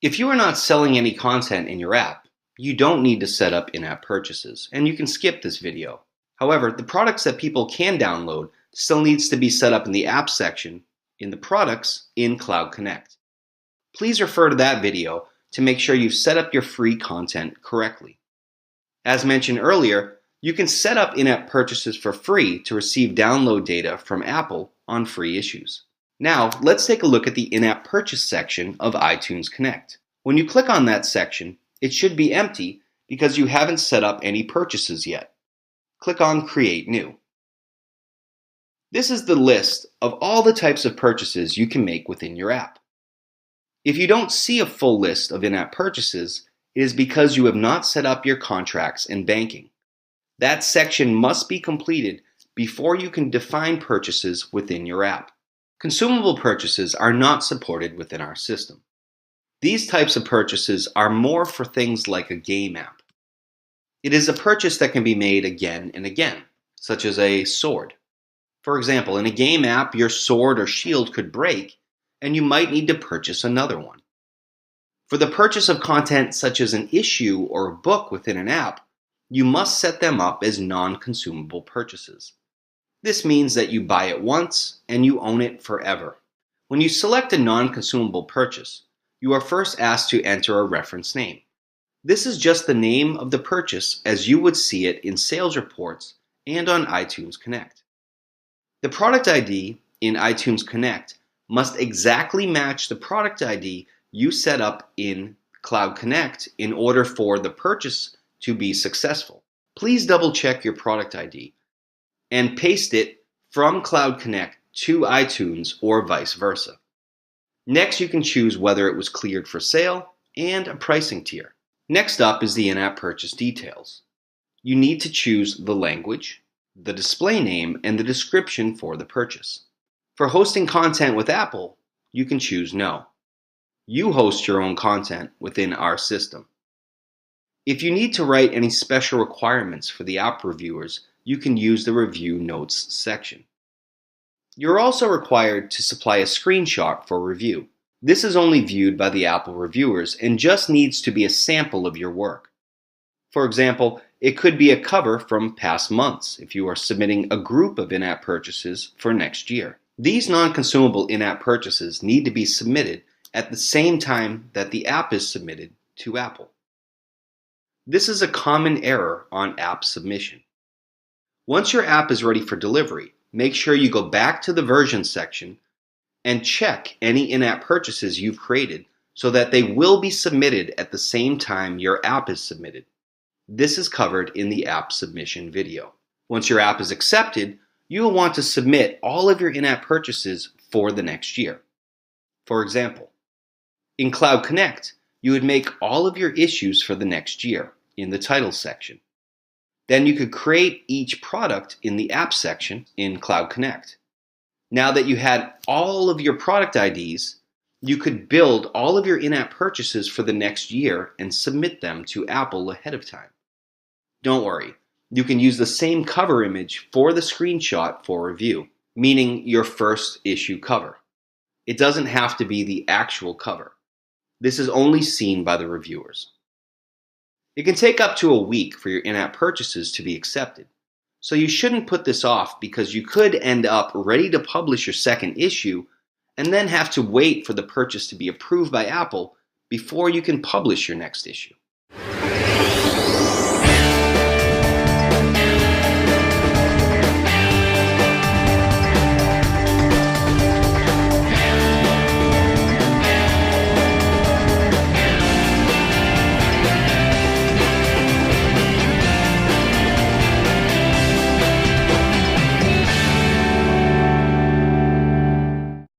If you are not selling any content in your app, you don't need to set up in-app purchases, and you can skip this video. However, the products that people can download still needs to be set up in the app section in the products in Cloud Connect. Please refer to that video to make sure you've set up your free content correctly. As mentioned earlier, you can set up in-app purchases for free to receive download data from Apple on free issues. Now, let's take a look at the in-app purchase section of iTunes Connect. When you click on that section, it should be empty because you haven't set up any purchases yet. Click on Create New. This is the list of all the types of purchases you can make within your app. If you don't see a full list of in-app purchases, it is because you have not set up your contracts and banking. That section must be completed before you can define purchases within your app. Consumable purchases are not supported within our system. These types of purchases are more for things like a game app. It is a purchase that can be made again and again, such as a sword. For example, in a game app, your sword or shield could break, and you might need to purchase another one. For the purchase of content such as an issue or a book within an app, you must set them up as non-consumable purchases. This means that you buy it once and you own it forever. When you select a non-consumable purchase, you are first asked to enter a reference name. This is just the name of the purchase as you would see it in sales reports and on iTunes Connect. The product ID in iTunes Connect must exactly match the product ID you set up in Cloud Connect in order for the purchase to be successful. Please double check your product ID and paste it from Cloud Connect to iTunes or vice versa. Next, you can choose whether it was cleared for sale and a pricing tier. Next up is the in-app purchase details. You need to choose the language, the display name, and the description for the purchase. For hosting content with Apple, you can choose No. You host your own content within our system. If you need to write any special requirements for the app reviewers, you can use the Review Notes section. You're also required to supply a screenshot for review. This is only viewed by the Apple reviewers and just needs to be a sample of your work. For example, it could be a cover from past months if you are submitting a group of in-app purchases for next year. These non-consumable in-app purchases need to be submitted at the same time that the app is submitted to Apple. This is a common error on app submission. Once your app is ready for delivery, make sure you go back to the version section and check any in-app purchases you've created so that they will be submitted at the same time your app is submitted. This is covered in the app submission video. Once your app is accepted, you will want to submit all of your in-app purchases for the next year. For example, in Cloud Connect, you would make all of your issues for the next year in the title section. Then you could create each product in the app section in Cloud Connect. Now that you had all of your product IDs, you could build all of your in-app purchases for the next year and submit them to Apple ahead of time. Don't worry, you can use the same cover image for the screenshot for review, meaning your first issue cover. It doesn't have to be the actual cover. This is only seen by the reviewers. It can take up to a week for your in-app purchases to be accepted. So you shouldn't put this off because you could end up ready to publish your second issue and then have to wait for the purchase to be approved by Apple before you can publish your next issue.